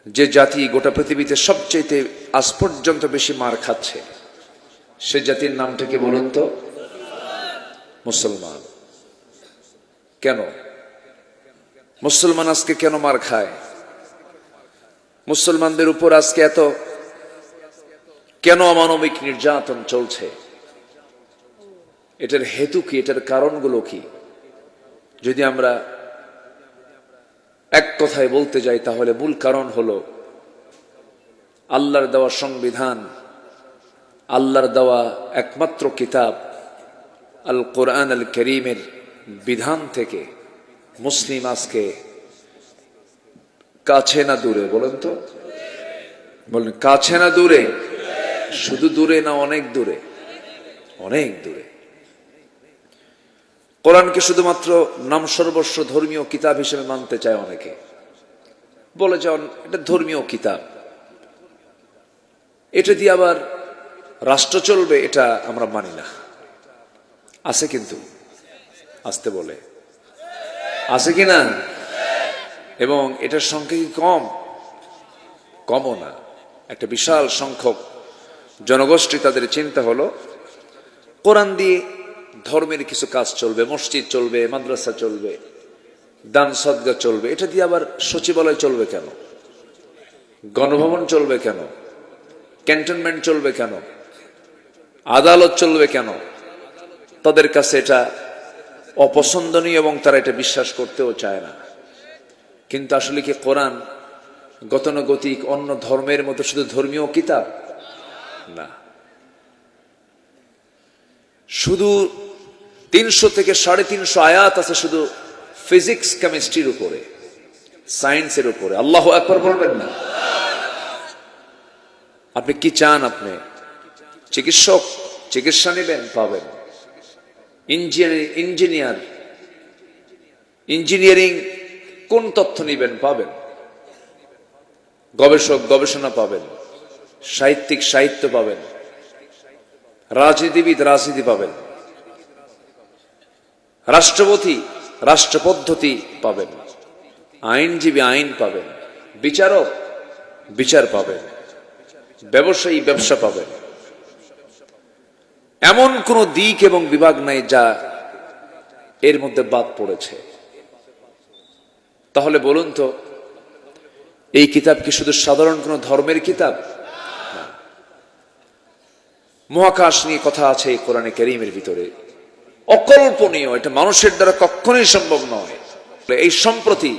যে জাতি গোটা পৃথিবীতে সবচেয়ে আজ পর্যন্ত বেশি মার খাচ্ছে সে জাতির নামটা কি বলুন তো? মুসলমান। কেন মুসলমান আজকে কেন মার খায়? মুসলমানদের উপর আজকে এত কেন অমানবিক নির্যাতন চলছে? এটার হেতু কি? এটার কারণগুলো কি? যদি আমরা এক কথায় বলতে যাই তাহলে মূল কারণ হলো আল্লাহর দেওয়া সংবিধান, আল্লাহর দেওয়া একমাত্র কিতাব আল কোরআন আল করিমের বিধান থেকে মুসলিম আজকে কাছে না দূরে? বলেন তো, বলেন কাছে না দূরে? শুধু দূরে না, অনেক দূরে, অনেক দূরে। কোরআনকে শুধুমাত্র নাম সর্বস্ব ধর্মীয় কিতাব হিসেবে মানতে চায় অনেকে, বলে যে এটা ধর্মীয় কিতাব, এটা দিয়ে আবার রাষ্ট্র চলবে, এটা আমরা মানি না। আছে কিন্তু আসতে বলে, আছে কি না? এবং এটার সংখ্যা কি কম? কমও না। একটা বিশাল সংখ্যক জনগোষ্ঠী, তাদের চিন্তা হলো কোরআন দিয়ে ধর্মের কিছু কাজ চলবে, মসজিদ চলবে, মাদ্রাসা চলবে, দান সদকা চলবে। এটা দিয়ে আবার সচিবালয় চলবে কেন? গণভবন চলবে কেন? ক্যান্টনমেন্ট চলবে কেন? আদালত চলবে কেন? তাদের কাছে এটা অপছন্দনীয় এবং তারা এটা বিশ্বাস করতেও চায় না। কিন্তু আসলে কি কোরআন গতানুগতিক অন্য ধর্মের মতো শুধু ধর্মীয় কিতাব না। শুধু 300 থেকে 350 আয়াত আছে শুধু ফিজিক্স কেমিস্ট্রির উপরে, সায়েন্সের উপরে। আল্লাহু আকবার বলবেন না? আপনি কি চান? আপনি চিকিৎসক, চিকিৎসা নেবেন, পাবেন। ইঞ্জিনিয়ারিং কোন তথ্য নেবেন, পাবেন। গবেষক গবেষণা পাবেন, সাহিত্যিক সাহিত্য পাবেন, রাজনীতিবিদ রাজনীতি পাবেন, রাষ্ট্রপতি রাষ্ট্র পদ্ধতি পাবেন, আইনজীবী আইন পাবেন, বিচারক বিচার পাবেন, ব্যবসায়ী ব্যবসা পাবেন। এমন কোন দিক এবং বিভাগ নাই যা এর মধ্যে বাদ পড়েছে। তাহলে বলুন তো, এই কিতাব কি শুধু সাধারণ কোন ধর্মের কিতাব? মহাকাশ নিয়ে কথা আছে এই কোরআনে কারীমের ভিতরে, অকল্পনীয়। এটা মানুষের দ্বারা কখনোই সম্ভব নয়। এই সম্প্রতি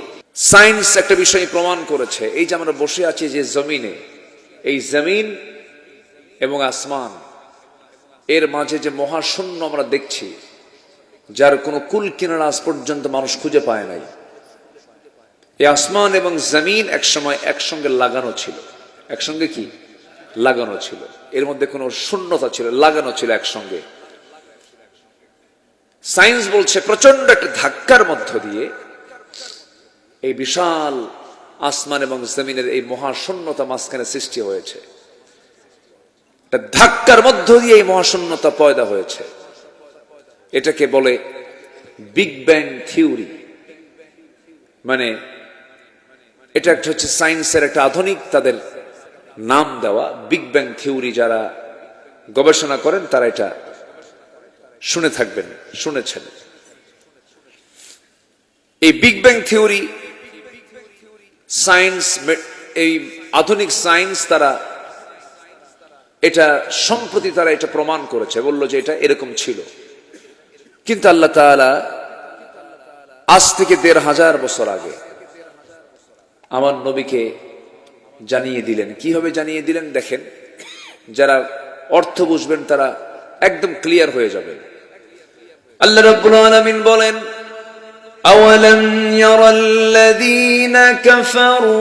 সায়েন্স একটা বিষয় প্রমাণ করেছে। এই যে আমরা বসে আছি যে জমিনে, এই জমিন এবং আসমান, এর মাঝে যে মহাশূন্য আমরা দেখছি, যার কোনো কুল কিনারা আজ পর্যন্ত মানুষ খুঁজে পায় নাই। এই আসমান এবং জমিন একসময় একসঙ্গে লাগানো ছিল। একসঙ্গে কি লাগানো ছিল? এর মধ্যে কোনো শূন্যতা ছিল, লাগানো ছিল একসঙ্গে। সায়েন্স বলছে প্রচন্ড একটা ধাক্কার মধ্য দিয়ে এই বিশাল আসমান এবং জমিনের এই মহাশূন্যতা মাঝখানে সৃষ্টি হয়েছে। ধাক্কার মধ্য দিয়ে এই মহাশূন্যতা পয়দা হয়েছে। এটাকে বলে বিগ ব্যাং থিওরি। মানে এটা একটা হচ্ছে সায়েন্সের একটা আধুনিক তাদের নাম দেওয়া বিগ ব্যাং থিওরি। যারা গবেষণা করেন তারা এটা শুনে থাকবেন, শুনেছেন। এই বিগ ব্যাং থিওরি সায়েন্স, এই আধুনিক সায়েন্স, তারা এটা সম্প্রতি তারা এটা প্রমাণ করেছে, বলল যে এটা এরকম ছিল। কিন্তু আল্লাহ তাআলা আজ থেকে ১৫০০ বছর আগে আমার নবীকে জানিয়ে দিলেন। কিভাবে জানিয়ে দিলেন দেখেন, যারা অর্থ বুঝবেন তারা একদম ক্লিয়ার হয়ে যাবেন। আল্লাহ রাব্বুল আলামিন বলেন, আওয়ালাম ইয়ারাল্লাযীনা কাফারু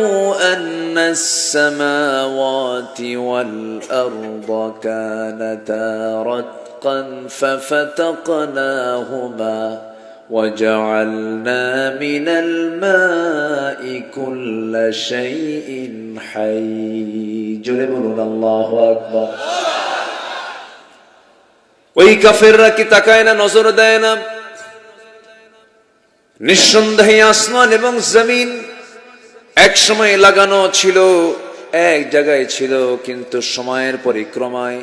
আন্নাস সামাওয়াতি ওয়াল আরদা কানাতা রাতকান ফাফাতাকনাহুমা وجعلنا من الماء كل شيء حي جلبون الله أكبر। ওই কাফেররা কি তাকায় না, নজর দেয় না? নিঃসন্দেহে আসমান এবং জমিন এক সময় লাগানো ছিল, এক জায়গায় ছিল, কিন্তু সময়ের পরিক্রমায়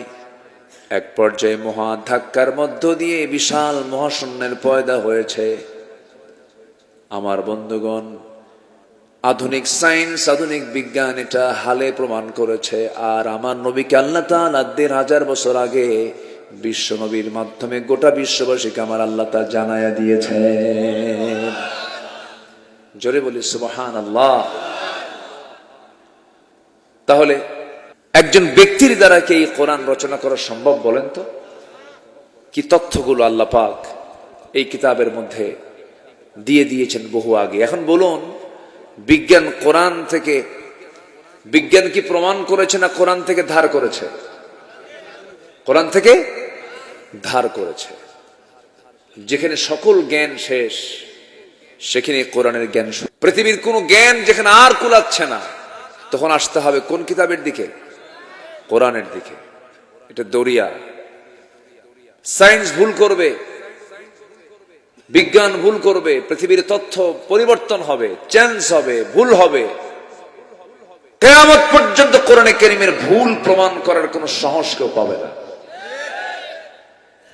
এক পর্যায়ে মহা ধাক্কার মধ্য দিয়ে বিশাল মহাশূন্যের পয়দা হয়েছে। আমার বন্ধুগণ, আধুনিক সায়েন্স, আধুনিক বিজ্ঞান এটা হালে প্রমাণ করেছে। আর আমার নবীকে আল্লাহ তাআলা ১৫০০ বছর আগে বিশ্ব নবীর মাধ্যমে গোটা বিশ্ববাসীকে আমার আল্লাহ তাআলা জানায়া দিয়েছে। জোরে বলি সুবহানাল্লাহ। তাহলে একজন ব্যক্তির দ্বারা কি এই কোরআন রচনা করা সম্ভব? বলেন তো, কি তথ্যগুলো আল্লাহ পাক এই কিতাবের মধ্যে দিয়ে দিয়েছেন বহু আগে। এখন বলুন, বিজ্ঞান কোরআন থেকে, বিজ্ঞান কি প্রমাণ করেছে না কোরআন থেকে ধার করেছে? কোরআন থেকে ধার করেছে। যেখানে সকল জ্ঞান শেষ, সেখানে কোরআনের জ্ঞান। পৃথিবীর কোন জ্ঞান যেখানে আর কুলাচ্ছে না, তখন আসতে হবে কোন কিতাবের দিকে? কোরআনের দিকে। এটা দরিয়া। সায়েন্স ভুল করবে, বিজ্ঞান ভুল করবে, পৃথিবীর তথ্য পরিবর্তন হবে, চেঞ্জ হবে, ভুল হবে। কিয়ামত পর্যন্ত কোরআনে কারীমের ভুল প্রমাণ করার কোনো সাহস কেউ পাবে না।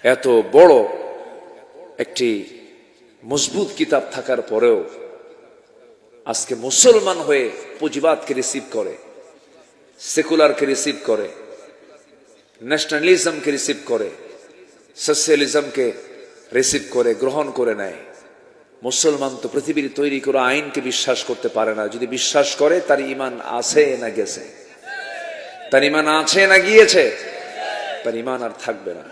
এত বড় একটি মজবুত কিতাব থাকার পরেও আজকে মুসলমান হয়ে পুঁজিবাদকে রিসিভ করে, সেকুলারকে রিসিভ করে, ন্যাশনালিজমকে রিসিভ করে, সোশ্যালিজমকে রিসিভ করে, গ্রহণ করে নেয়। মুসলমান তো পৃথিবীর তৈরি করা আইনকে বিশ্বাস করতে পারে না। যদি বিশ্বাস করে, তার ঈমান আছে না গেছে? তার ঈমান আছে না গিয়েছে? তার ঈমান আর থাকবে না।